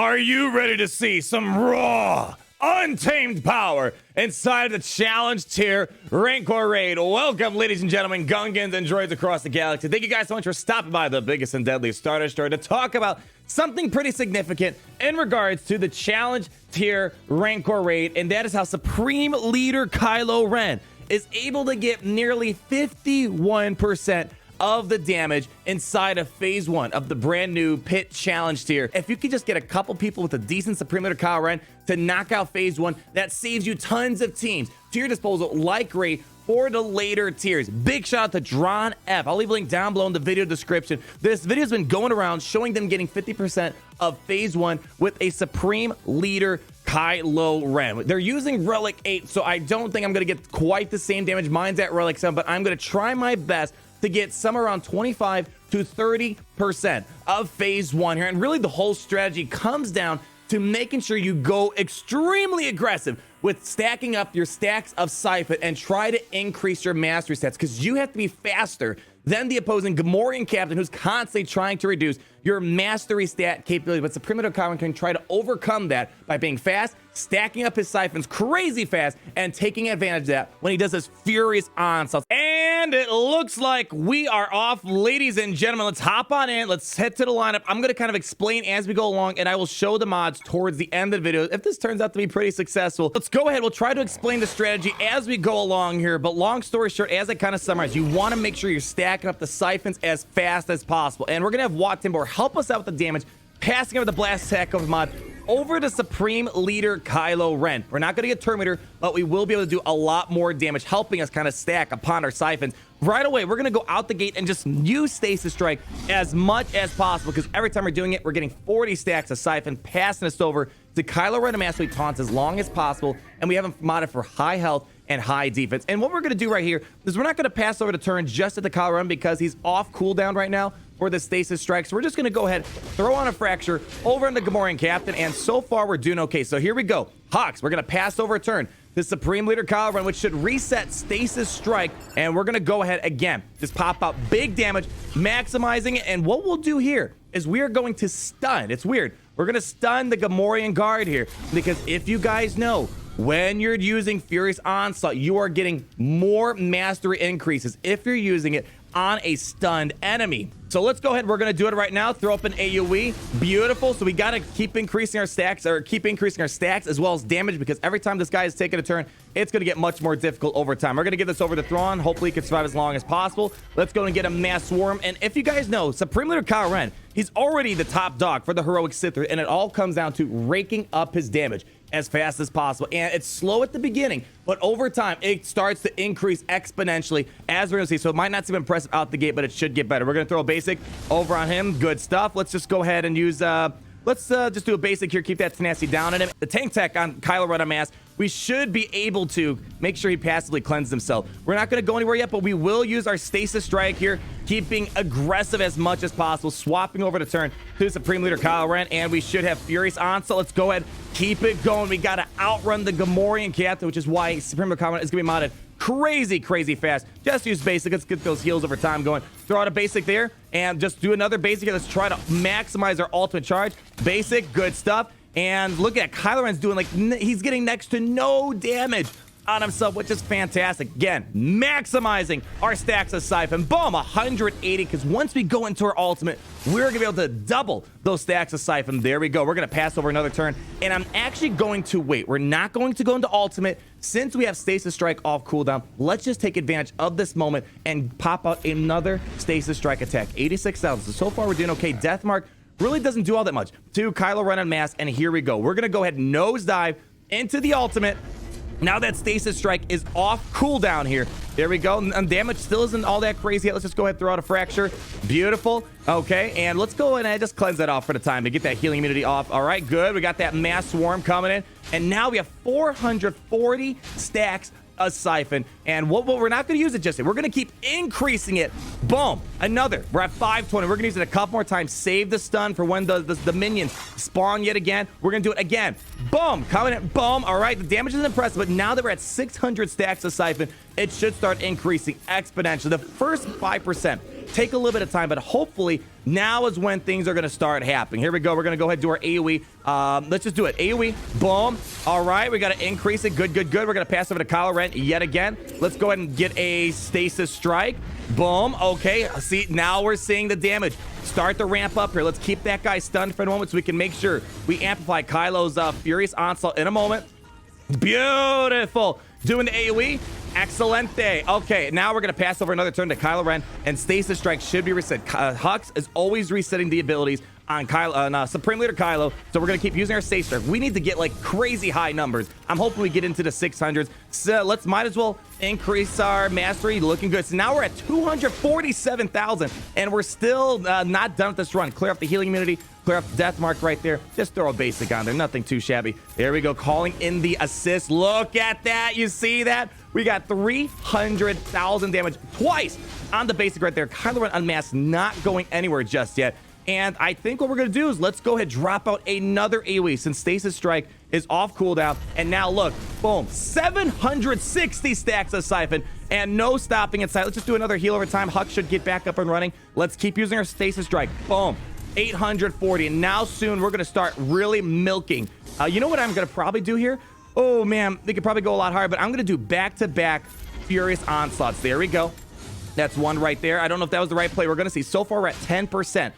Are you ready to see some raw, untamed power inside the challenge tier Rancor Raid? Welcome, ladies and gentlemen, Gungans and droids across the galaxy. Thank you guys so much for stopping by the biggest and deadliest Star Destroyer to talk about something pretty significant in regards to the challenge tier Rancor Raid, and that is how Supreme Leader Kylo Ren is able to get nearly 51% of the damage inside of phase 1 of the brand new pit challenge tier. If you could just get a couple people with a decent Supreme Leader Kylo Ren to knock out phase 1, that saves you tons of teams to your disposal like Raid for the later tiers. Big shout out to Dron F. I'll leave a link down below in the video description. This video's been going around showing them getting 50% of phase 1 with a Supreme Leader Kylo Ren. They're using Relic 8, so I don't think I'm going to get quite the same damage. Mine's at Relic 7, but I'm going to try my best to get somewhere around 25 to 30% of phase 1 here. And really the whole strategy comes down to making sure you go extremely aggressive with stacking up your stacks of Siphon and try to increase your mastery stats, because you have to be faster than the opposing Gamorrean captain who's constantly trying to reduce your mastery stat capability. But Supreme Leader Kylo Ren can try to overcome that by being fast, stacking up his siphons crazy fast, and taking advantage of that when he does his furious onslaughts. And it looks like we are off, ladies and gentlemen. Let's hop on in. Let's head to the lineup. I'm going to kind of explain as we go along, and I will show the mods towards the end of the video if this turns out to be pretty successful. Let's go ahead. We'll try to explain the strategy as we go along here. But long story short, as I kind of summarize, you want to make sure you're stacking up the siphons as fast as possible. And we're going to have Watt Timbor help us out with the damage, passing over the blast attack of mod over to Supreme Leader Kylo Ren. We're not going to get Terminator, but we will be able to do a lot more damage, helping us kind of stack upon our siphons. Right away, we're going to go out the gate and just use Stasis Strike as much as possible, because every time we're doing it, we're getting 40 stacks of siphon, passing us over to Kylo Ren and Master taunts as long as possible, and we have him modded for high health and high defense. And what we're going to do right here is we're not going to pass over the turn just at the Kylo Ren because he's off cooldown right now for the Stasis Strike. So we're just going to go ahead, throw on a Fracture over on the Gamorrean captain, and so far we're doing okay. So here we go. Hawks, we're going to pass over a turn. The Supreme Leader Kylo Ren, which should reset Stasis Strike, and we're going to go ahead again. Just pop out big damage, maximizing it, and what we'll do here is we are going to stun. It's weird. We're going to stun the Gamorrean guard here, because if you guys know, when you're using Furious Onslaught, you are getting more mastery increases if you're using it on a stunned enemy. So let's go ahead. We're going to do it right now. Throw up an AoE. Beautiful. So we got to keep increasing our stacks, or keep increasing our stacks as well as damage, because every time this guy is taking a turn, it's going to get much more difficult over time. We're going to give this over to Thrawn. Hopefully he can survive as long as possible. Let's go and get a Mass Swarm. And if you guys know, Supreme Leader Kylo Ren, he's already the top dog for the heroic Sith, and it all comes down to raking up his damage as fast as possible. And it's slow at the beginning, but over time it starts to increase exponentially, as we're gonna see. So it might not seem impressive out the gate, but it should get better. We're gonna throw a basic over on him. Good stuff. Let's just go ahead and use let's just do a basic here. Keep that tenacity down on him. The tank tech on Kylo Ren Mass, we should be able to make sure he passively cleanses himself. We're not going to go anywhere yet, but we will use our Stasis Strike here, keeping aggressive as much as possible, swapping over the turn to Supreme Leader Kylo Ren, and we should have Furious Onslaught. Let's go ahead, keep it going. We got to outrun the Gamorrean captain, which is why Supreme Leader Kylo Ren is going to be modded crazy fast. Just use basic. Let's get those heals over time going. Throw out a basic there and just do another basic here. Let's try to maximize our ultimate charge. Basic, good stuff. And look at Kylo Ren's doing, like, he's getting next to no damage on himself, which is fantastic. Again, maximizing our stacks of siphon. Boom, 180, because once we go into our ultimate, we're gonna be able to double those stacks of siphon. There we go. We're gonna pass over another turn, and I'm actually going to wait. We're not going to go into ultimate since we have Stasis Strike off cooldown. Let's just take advantage of this moment and pop out another Stasis Strike attack. 86,000. So far we're doing okay. Death Mark really doesn't do all that much to Kylo Ren and Mass, and here we go. We're gonna go ahead and nosedive into the ultimate. Now that Stasis Strike is off cooldown here. There we go. And damage still isn't all that crazy yet. Let's just go ahead and throw out a Fracture. Beautiful. Okay, and let's go and just cleanse that off for the time to get that healing immunity off. All right, good. We got that Mass Swarm coming in. And now we have 440 stacks a siphon, and what we're not going to use it just yet. We're going to keep increasing it. Boom, another. We're at 520. We're going to use it a couple more times. Save the stun for when the minions spawn yet again. We're going to do it again. Boom, coming in. Boom. All right, the damage is impressive, but now that we're at 600 stacks of siphon, it should start increasing exponentially. The first 5% take a little bit of time, but hopefully now is when things are going to start happening. Here we go. We're going to go ahead and do our AoE. Let's just do it. AoE. Boom. All right. We got to increase it. Good, good, good. We're going to pass over to Kylo Ren yet again. Let's go ahead and get a stasis strike. Boom. Okay. See, now we're seeing the damage start to ramp up here. Let's keep that guy stunned for a moment so we can make sure we amplify Kylo's furious onslaught in a moment. Beautiful. Doing the AoE. Excelente. Okay, now we're going to pass over another turn to Kylo Ren, and Stasis Strike should be reset. Hux is always resetting the abilities on Supreme Leader Kylo, so we're going to keep using our Stasis Strike. We need to get, like, crazy high numbers. I'm hoping we get into the 600s, so might as well increase our mastery. Looking good. So now we're at 247,000, and we're still not done with this run. Clear up the healing immunity. Clear up the death mark right there. Just throw a basic on there. Nothing too shabby. There we go. Calling in the assist. Look at that. You see that? We got 300,000 damage twice on the basic right there. Kylo Ren Unmasked not going anywhere just yet. And I think what we're going to do is let's go ahead and drop out another AoE since Stasis Strike is off cooldown. And now look, boom, 760 stacks of Siphon and no stopping inside. Let's just do another heal over time. Hux should get back up and running. Let's keep using our Stasis Strike. Boom. 840, and now soon we're going to start really milking. You know what I'm going to probably do here? Oh, man, they could probably go a lot higher, but I'm going to do back-to-back Furious Onslaughts. There we go. That's one right there. I don't know if that was the right play. We're going to see. So far, we're at 10%.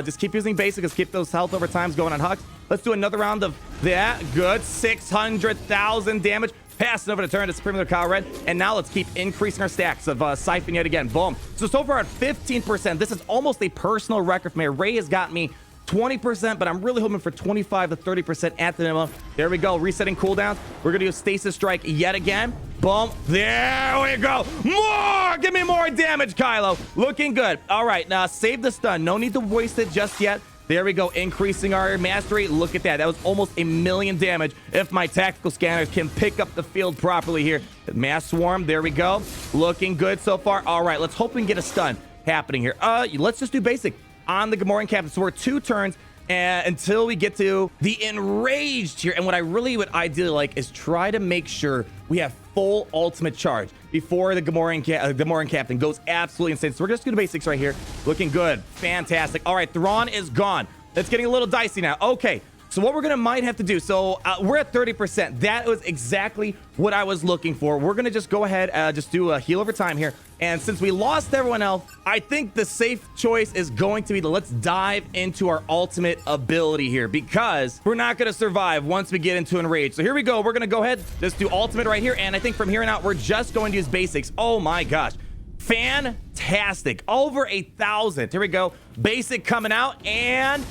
Just keep using basic. Let's keep those health over times going on Hux. Let's do another round of that. Good. 600,000 damage. Passing over to turn to Supreme Leader Kylo Ren. And now let's keep increasing our stacks of Siphon yet again. Boom. So far at 15%. This is almost a personal record for me. Ray has got me 20%, but I'm really hoping for 25 to 30% at the minimum. There we go. Resetting cooldowns. We're going to do a Stasis Strike yet again. Boom. There we go. More. Give me more damage, Kylo. Looking good. All right. Now save the stun. No need to waste it just yet. There we go, increasing our mastery. Look at that. That was almost 1,000,000 damage if my tactical scanners can pick up the field properly here. Mass Swarm, there we go. Looking good so far. All right, let's hope we can get a stun happening here. Let's just do basic on the Gamorrean Captain. So we're 2 turns until we get to the Enraged here. And what I really would ideally like is try to make sure we have full ultimate charge before the Gamorrean Captain goes absolutely insane. So we're just going to basics right here. Looking good. Fantastic. All right, Thrawn is gone. It's getting a little dicey now. Okay, so what we're going to might have to do. So we're at 30%. That was exactly what I was looking for. We're going to just go ahead, just do a heal over time here. And since we lost everyone else, I think the safe choice is going to be let's dive into our ultimate ability here, because we're not going to survive once we get into Enrage. So here we go. We're going to go ahead, just do ultimate right here. And I think from here on out, we're just going to use basics. Oh my gosh. Fantastic. Over 1,000. Here we go. Basic coming out, and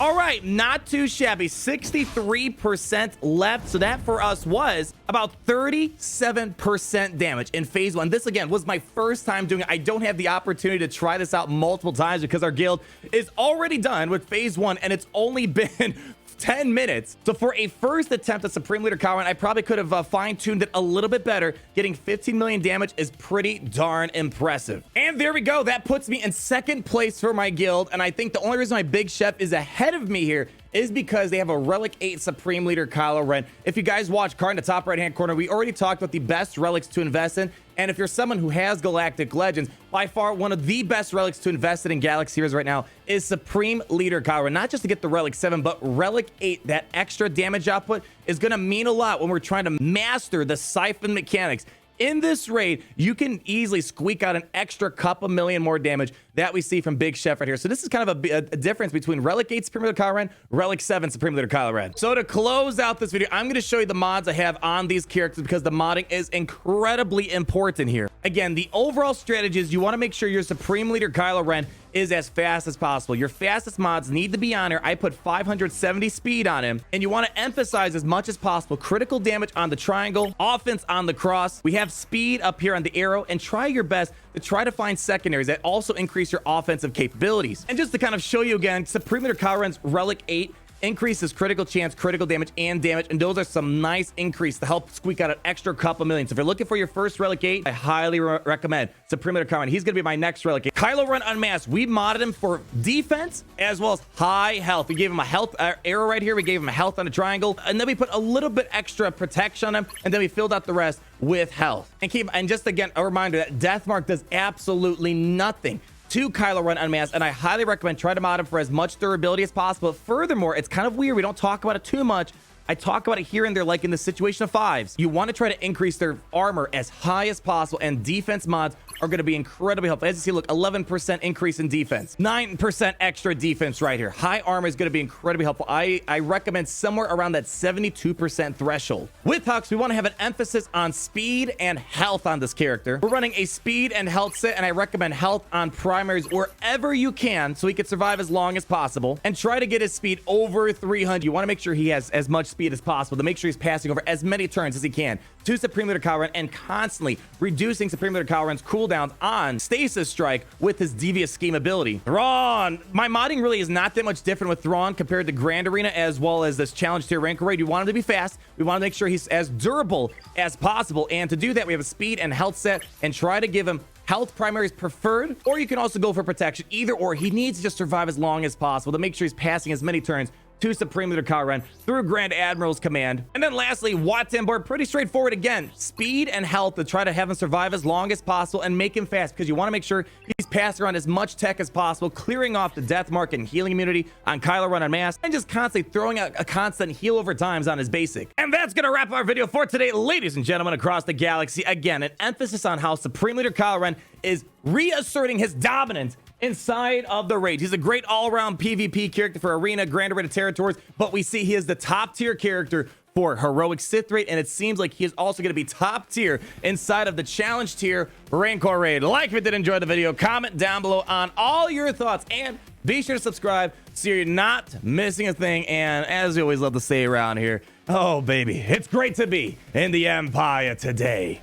all right, not too shabby. 63% left. So that for us was about 37% damage in phase 1. This, again, was my first time doing it. I don't have the opportunity to try this out multiple times because our guild is already done with phase 1, and it's only been 10 minutes. So for a first attempt at Supreme Leader Kylo Ren, I probably could have fine-tuned it a little bit better. Getting 15 million damage is pretty darn impressive. And there we go. That puts me in second place for my guild. And I think the only reason my Big Chef is ahead of me here is because they have a Relic 8 Supreme Leader Kylo Ren. If you guys watch card in the top right-hand corner, we already talked about the best relics to invest in. And if you're someone who has Galactic Legends, by far one of the best relics to invest in Galaxy Heroes right now is Supreme Leader Kylo Ren. Not just to get the Relic 7, but Relic 8. That extra damage output is going to mean a lot when we're trying to master the Siphon mechanics. In this raid, you can easily squeak out an extra couple million more damage that we see from Big Chef right here. So this is kind of a difference between Relic 8 Supreme Leader Kylo Ren, Relic 7 Supreme Leader Kylo Ren. So to close out this video, I'm going to show you the mods I have on these characters because the modding is incredibly important here. Again, the overall strategy is you want to make sure your Supreme Leader Kylo Ren is as fast as possible. Your fastest mods need to be on here. I put 570 speed on him, and you want to emphasize as much as possible critical damage on the triangle, offense on the cross. We have speed up here on the arrow, and try your best to try to find secondaries that also increase your offensive capabilities. And just to kind of show you again, Supreme Leader Kylo Ren's Relic 8 increases critical chance, critical damage, and damage, and those are some nice increase to help squeak out an extra couple million. So if you're looking for your first Relic 8, I highly recommend Supreme Leader Kylo Ren. He's going to be my next Relic 8. Kylo Ren Unmasked, we modded him for defense as well as high health. We gave him a health arrow right here. We gave him a health on the triangle, and then we put a little bit extra protection on him, and then we filled out the rest with health. And just again, a reminder that Death Mark does absolutely nothing to Kylo Ren Unmasked, and I highly recommend try to mod him for as much durability as possible. Furthermore, it's kind of weird. We don't talk about it too much. I talk about it here and there, like in the situation of 5s. You want to try to increase their armor as high as possible, and defense mods are going to be incredibly helpful. As you see, look, 11% increase in defense, 9% extra defense right here. High armor is going to be incredibly helpful. I recommend somewhere around that 72% threshold. With Hux, we want to have an emphasis on speed and health on this character. We're running a speed and health set, and I recommend health on primaries wherever you can so he can survive as long as possible, and try to get his speed over 300. You want to make sure he has as much speed as possible to make sure he's passing over as many turns as he can to Supreme Leader Kylo Ren, and constantly reducing Supreme Leader Kylo Ren's cooldowns on Stasis Strike with his Devious Scheme ability. Thrawn. My modding really is not that much different with Thrawn compared to Grand Arena as well as this Challenge Tier Rancor Raid. We want him to be fast. We want to make sure he's as durable as possible, and to do that, we have a speed and health set, and try to give him health primaries preferred, or you can also go for protection. Either or, he needs to just survive as long as possible to make sure he's passing as many turns to Supreme Leader Kylo Ren through Grand Admiral's command. And then lastly, Watson board, pretty straightforward again. Speed and health to try to have him survive as long as possible and make him fast, because you want to make sure he's passing around as much tech as possible, clearing off the death mark and healing immunity on Kylo Ren Unmasked, and just constantly throwing out a constant heal over times on his basic. And that's gonna wrap our video for today, ladies and gentlemen across the galaxy. Again, an emphasis on how Supreme Leader Kylo Ren is reasserting his dominance inside of the raid. He's a great all-around PvP character for Arena, Grand Arena territories, but we see he is the top tier character for Heroic Sith Raid, and it seems like he is also going to be top tier inside of the Challenge Tier Rancor Raid. Like if you did enjoy the video, comment down below on all your thoughts, and be sure to subscribe so you're not missing a thing. And as we always love to say around here, oh baby, it's great to be in the Empire today.